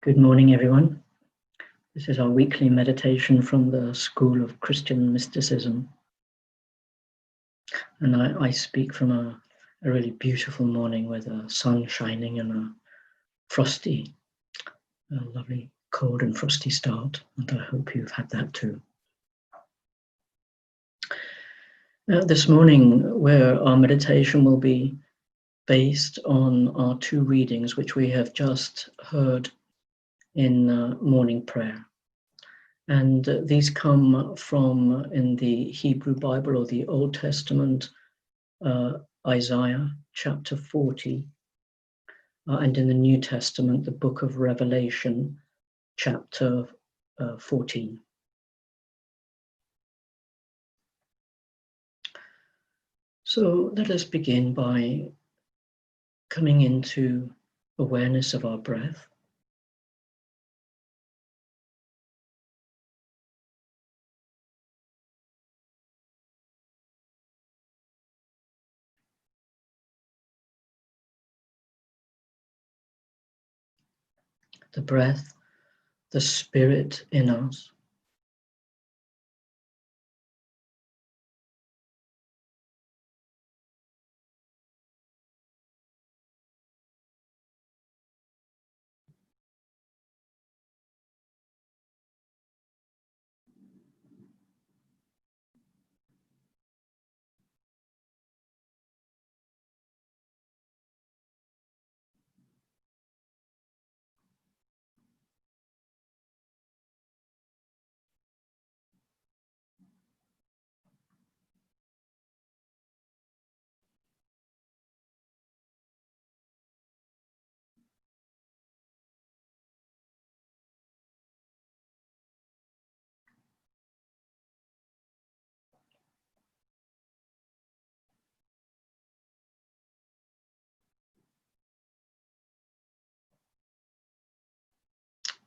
Good morning, everyone. This is our weekly meditation from the School of Christian Mysticism. And I speak from a really beautiful morning with the sun shining and a lovely cold and frosty start. And I hope you've had that too. This morning, where our meditation will be based on our two readings, which we have just heard in morning prayer. And these come from, in the Hebrew Bible or the Old Testament, Isaiah chapter 40, and in the New Testament, the book of Revelation chapter 14. So let us begin by coming into awareness of our breath. The breath, the spirit in us.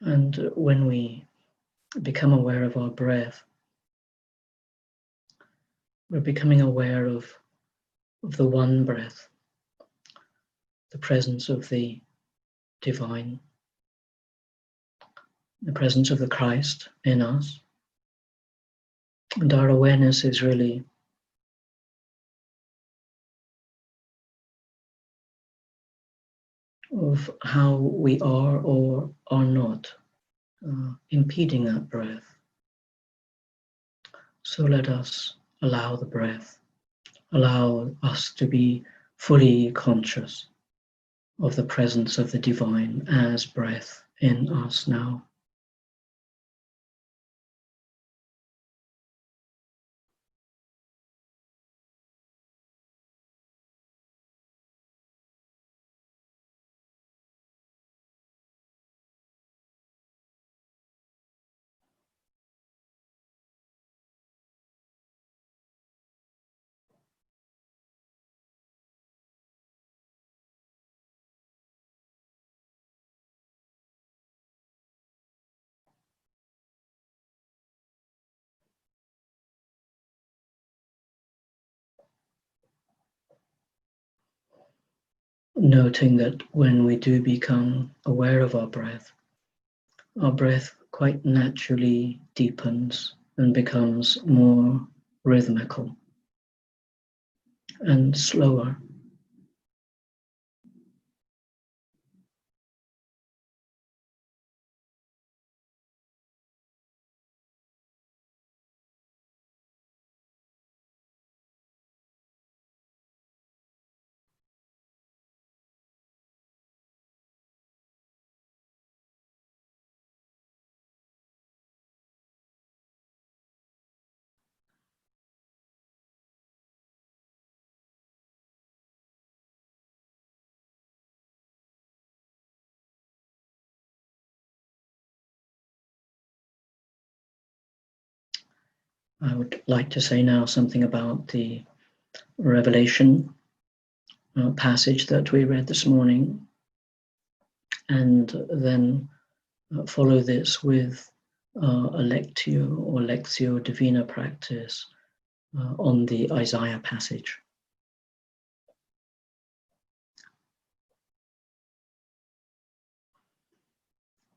And when we become aware of our breath, we're becoming aware of the one breath, the presence of the divine, the presence of the Christ in us. And our awareness is really of how we are or are not impeding that breath. So let us allow the breath, allow us to be fully conscious of the presence of the divine as breath in us now. Noting that when we do become aware of our breath quite naturally deepens and becomes more rhythmical and slower. I would like to say now something about the Revelation passage that we read this morning, and then follow this with a Lectio or Lectio Divina practice on the Isaiah passage.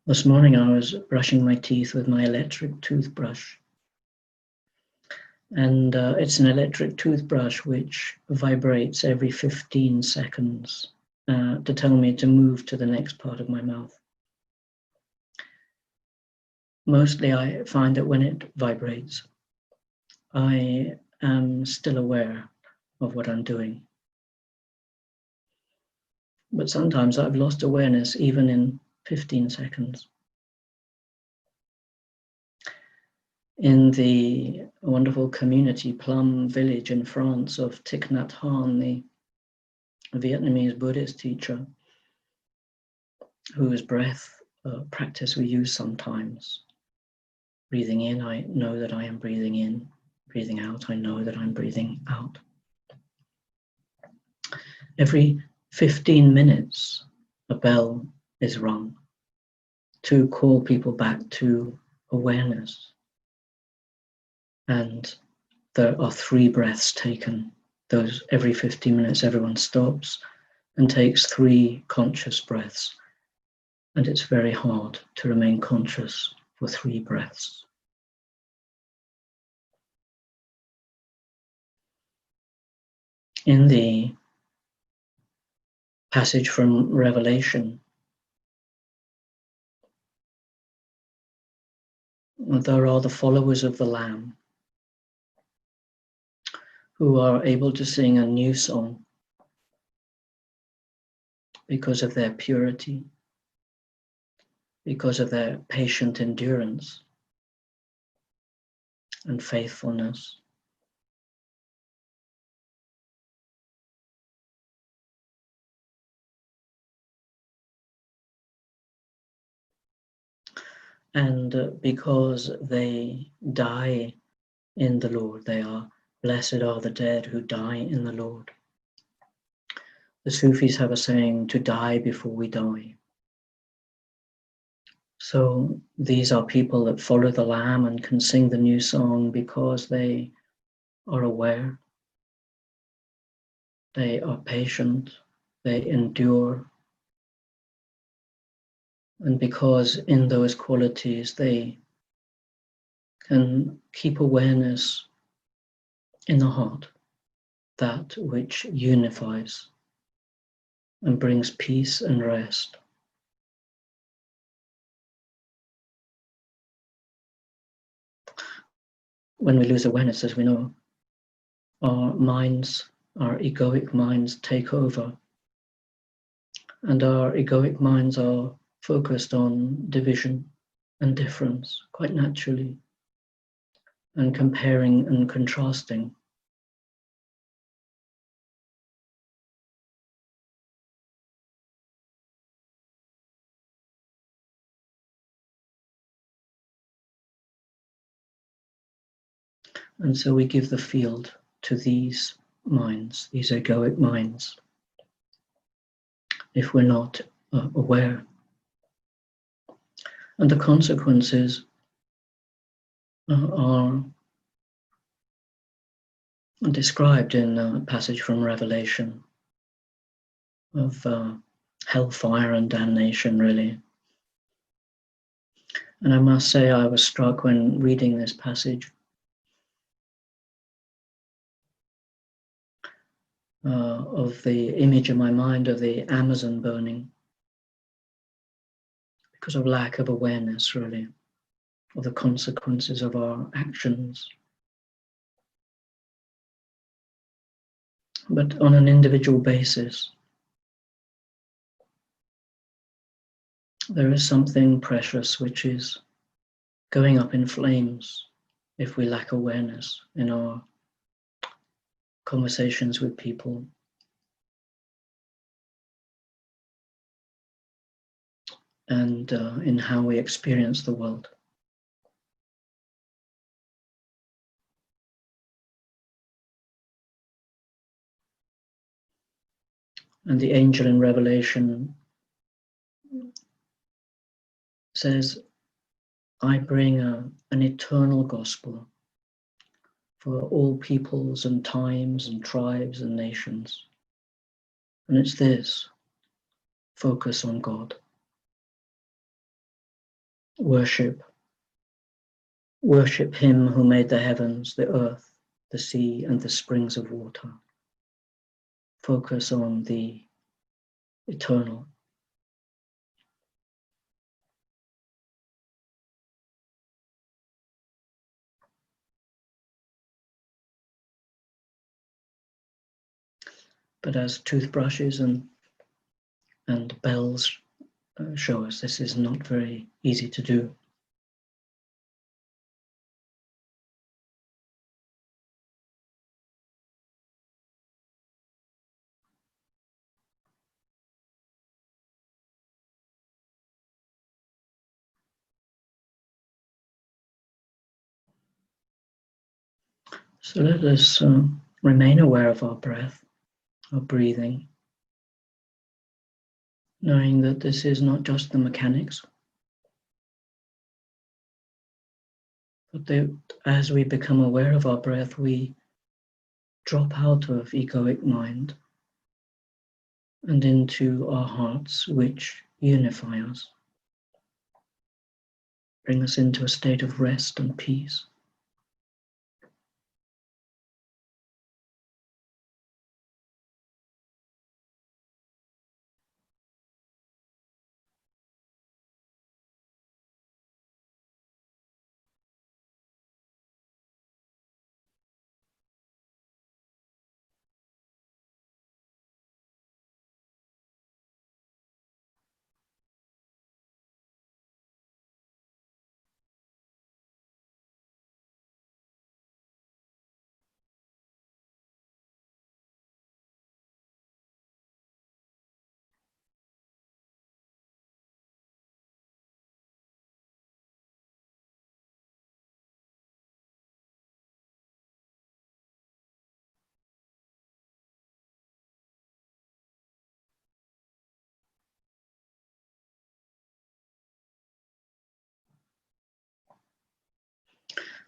This morning I was brushing my teeth with my electric toothbrush. And it's an electric toothbrush which vibrates every 15 seconds to tell me to move to the next part of my mouth. Mostly I find that when it vibrates, I am still aware of what I'm doing. But sometimes I've lost awareness even in 15 seconds. In the wonderful community Plum village in France of Thich Nhat Hanh, the Vietnamese Buddhist teacher, whose breath practice we use sometimes. Breathing in, I know that I am breathing in. Breathing out, I know that I'm breathing out. Every 15 minutes, a bell is rung to call people back to awareness. And there are 3 breaths taken. Those every 15 minutes, everyone stops and takes 3 conscious breaths. And it's very hard to remain conscious for 3 breaths. In the passage from Revelation, there are the followers of the Lamb who are able to sing a new song because of their purity, because of their patient endurance and faithfulness. And because they die in the Lord, they are blessed are the dead who die in the Lord. The Sufis have a saying, to die before we die. So these are people that follow the Lamb and can sing the new song because they are aware, they are patient, they endure, and because in those qualities they can keep awareness in the heart, that which unifies and brings peace and rest. When we lose awareness, as we know, our minds, our egoic minds take over, and our egoic minds are focused on division and difference quite naturally, and comparing and contrasting. And so we give the field to these minds, these egoic minds, if we're not aware. And the consequences are described in a passage from Revelation of hellfire and damnation, really. And I must say I was struck when reading this passage of the image in my mind of the Amazon burning, because of lack of awareness, really, of the consequences of our actions. But on an individual basis, there is something precious which is going up in flames if we lack awareness in our conversations with people, and in how we experience the world. And the angel in Revelation says, I bring an eternal gospel for all peoples and times and tribes and nations. And it's this: focus on God. Worship him who made the heavens, the earth, the sea, and the springs of water. Focus on the eternal. But as toothbrushes and bells show us, this is not very easy to do. So let us remain aware of our breath, our breathing, knowing that this is not just the mechanics, but that as we become aware of our breath, we drop out of egoic mind and into our hearts, which unify us, bring us into a state of rest and peace.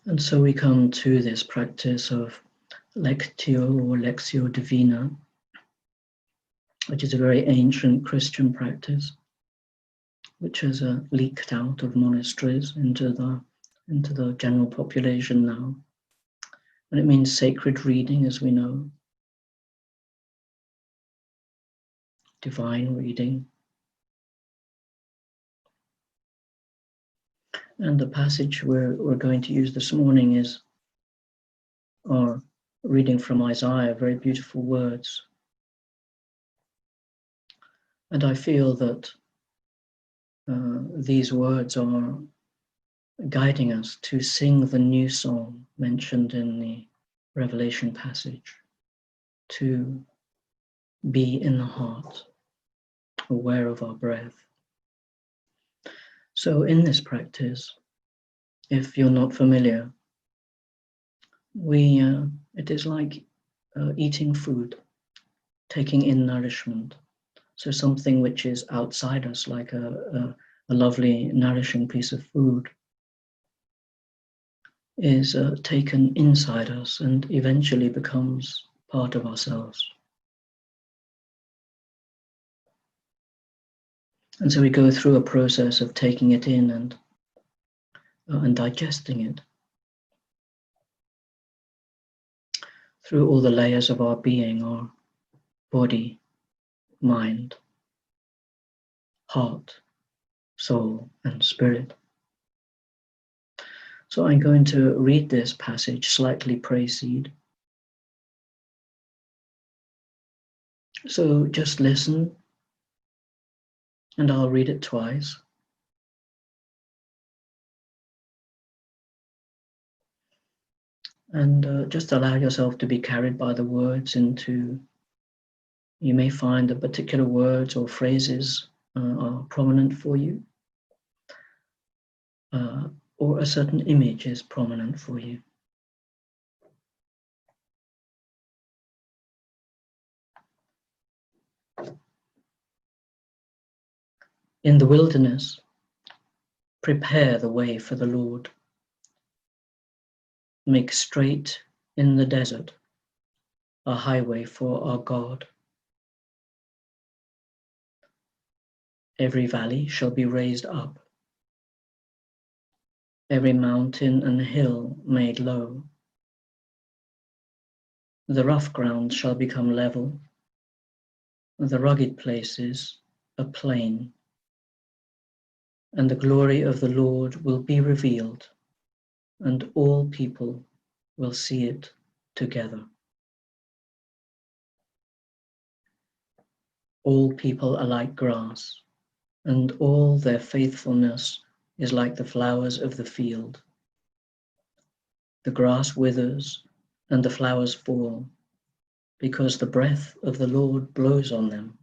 And so we come to this practice of Lectio or Lectio Divina, which is a very ancient Christian practice, which has leaked out of monasteries into the general population now. And it means sacred reading, as we know, divine reading. And the passage we're going to use this morning is our reading from Isaiah, very beautiful words. And I feel that these words are guiding us to sing the new song mentioned in the Revelation passage, to be in the heart, aware of our breath. So in this practice, if you're not familiar, it is like eating food, taking in nourishment. So something which is outside us, like a lovely, nourishing piece of food, is taken inside us and eventually becomes part of ourselves. And so we go through a process of taking it in and digesting it through all the layers of our being, our body, mind, heart, soul, and spirit. So I'm going to read this passage, slightly precede. So just listen, and I'll read it twice. And just allow yourself to be carried by the words into, you may find that particular words or phrases are prominent for you, or a certain image is prominent for you. In the wilderness, prepare the way for the Lord. Make straight in the desert a highway for our God. Every valley shall be raised up, every mountain and hill made low. The rough ground shall become level, the rugged places a plain, and the glory of the Lord will be revealed, and all people will see it together. All people are like grass, and all their faithfulness is like the flowers of the field. The grass withers and the flowers fall, because the breath of the Lord blows on them.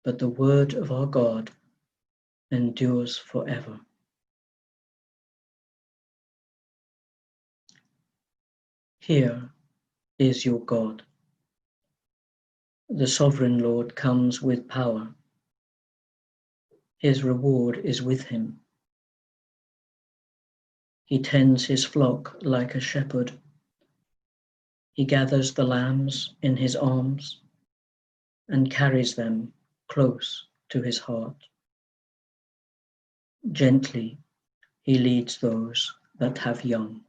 But the word of our God endures forever. Here is your God. The sovereign Lord comes with power. His reward is with him. He tends his flock like a shepherd. He gathers the lambs in his arms and carries them close to his heart. Gently he leads those that have young.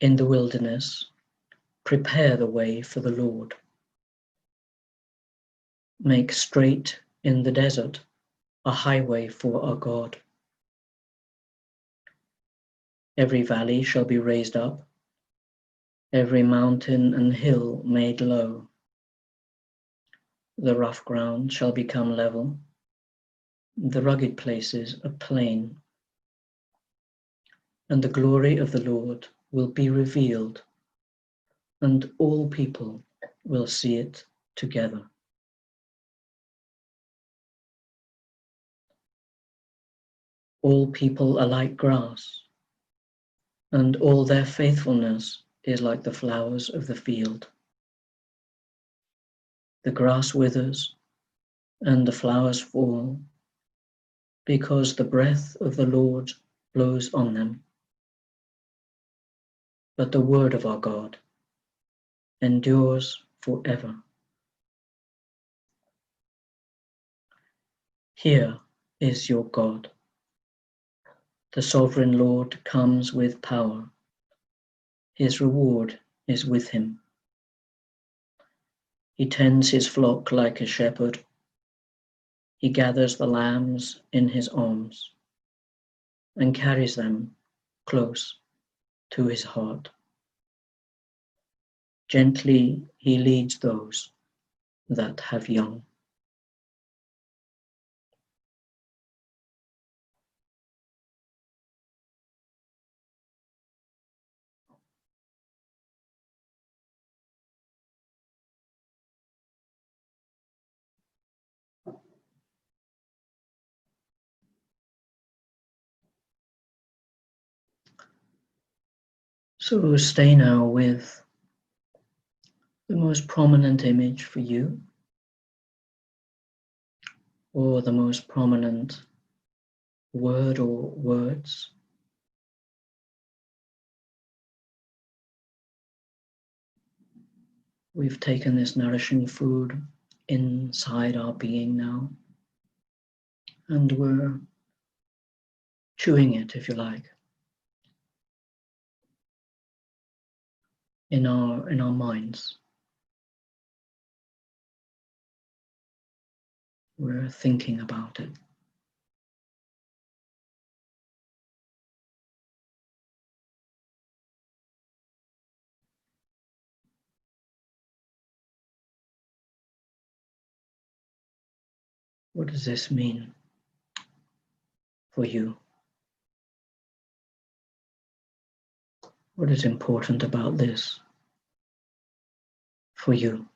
In the wilderness, prepare the way for the Lord. Make straight in the desert a highway for our God. Every valley shall be raised up, every mountain and hill made low. The rough ground shall become level, the rugged places a plain, and the glory of the Lord will be revealed, and all people will see it together. All people are like grass, and all their faithfulness is like the flowers of the field. The grass withers, and the flowers fall, because the breath of the Lord blows on them. But the word of our God endures forever. Here is your God. The sovereign Lord comes with power. His reward is with him. He tends his flock like a shepherd. He gathers the lambs in his arms and carries them close to his heart. Gently he leads those that have young. So stay now with the most prominent image for you, or the most prominent word or words. We've taken this nourishing food inside our being now, and we're chewing it, if you like, in our minds. We're thinking about it. What does this mean for you? What is important about this for you?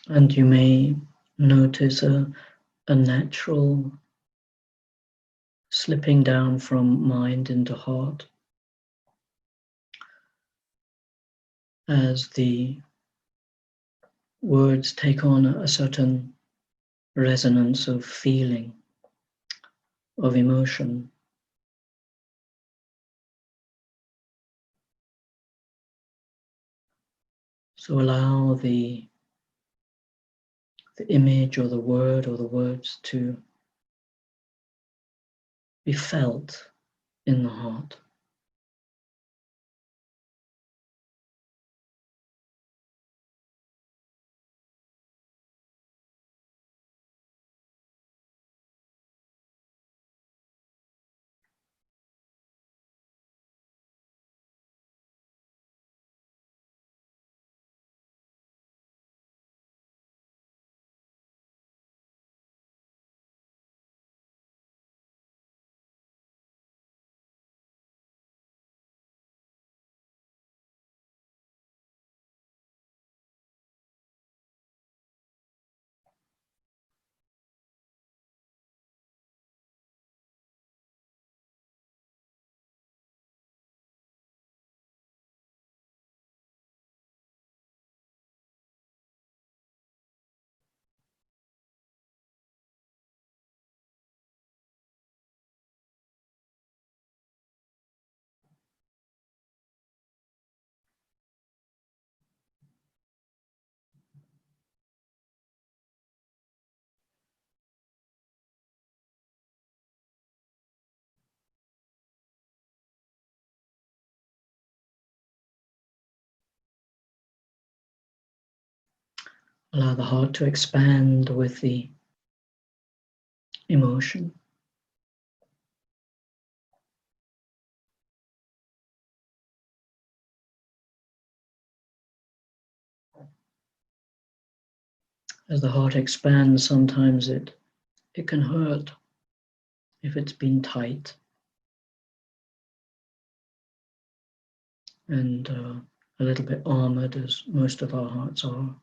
And you may notice a natural slipping down from mind into heart as the words take on a certain resonance of feeling, of emotion. So allow the image or the word or the words to be felt in the heart. Allow the heart to expand with the emotion. As the heart expands, sometimes it can hurt if it's been tight and a little bit armored, as most of our hearts are.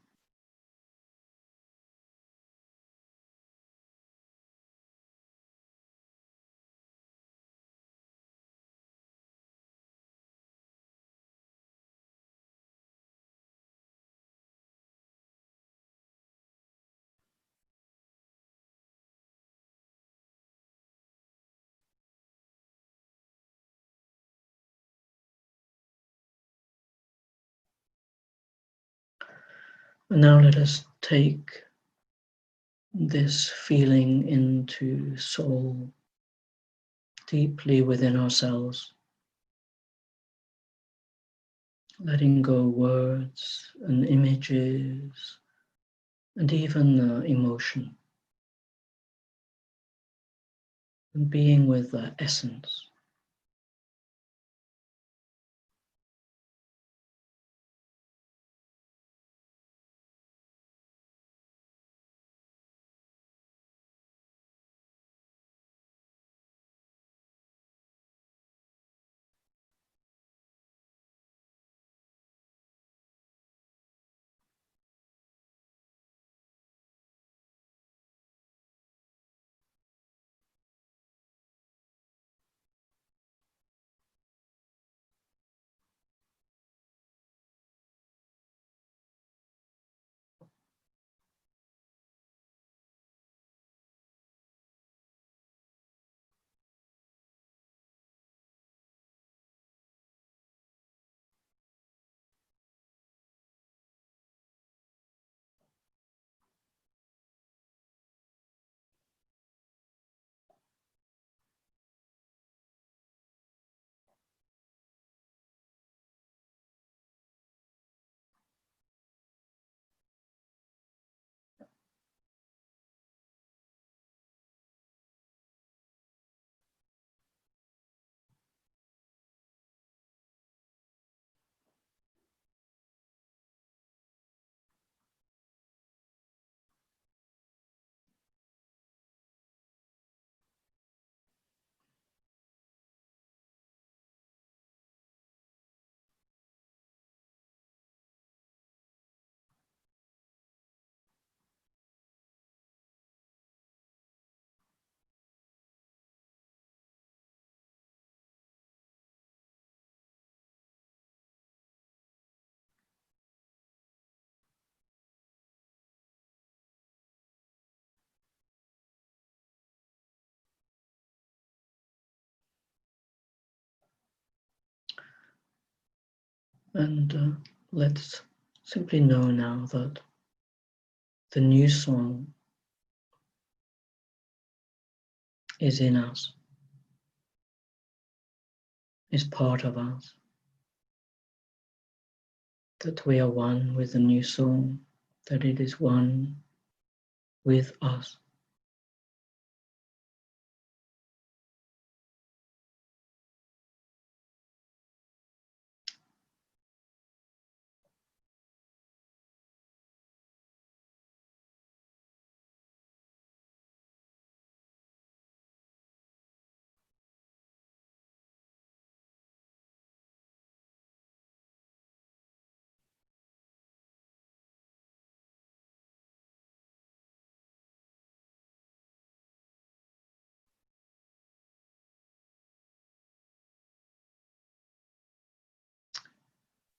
And now let us take this feeling into soul, deeply within ourselves, letting go words and images and even emotion, and being with the essence. And let's simply know now that the new song is in us, is part of us, that we are one with the new song, that it is one with us.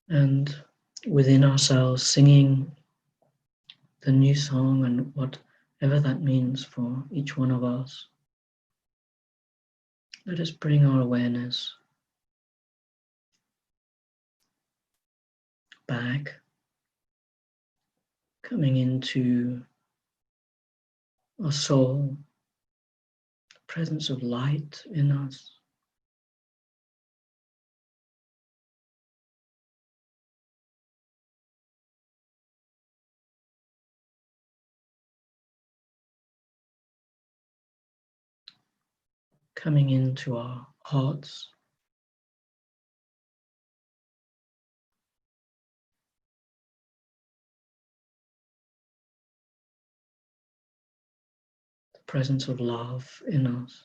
And within ourselves, singing the new song and whatever that means for each one of us, let us bring our awareness back, coming into our soul, the presence of light in us, coming into our hearts, the presence of love in us.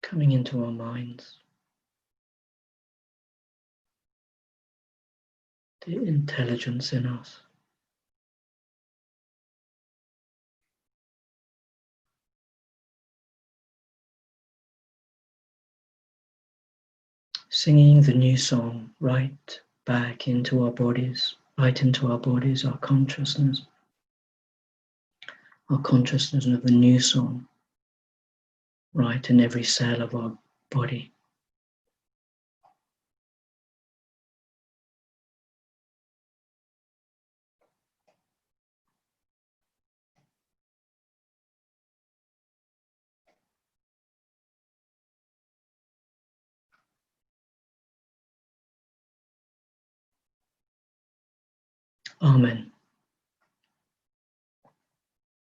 Coming into our minds, the intelligence in us. Singing the new song right back into our bodies, right into our bodies, our consciousness of the new song, right in every cell of our body. Amen.